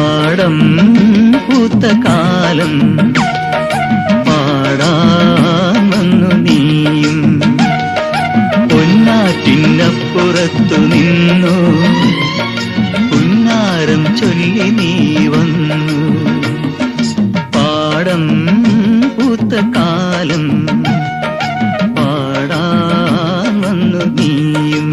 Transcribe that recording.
പാടം പൂത്ത കാലം പാടാൻ വന്നു നീയും പൊന്നാറ്റിനപ്പുറത്തു നിന്നു പുന്നാരം ചൊല്ലി നീ വന്നു പാടം പൂത്ത കാലം പാടാൻ വന്നു നീയും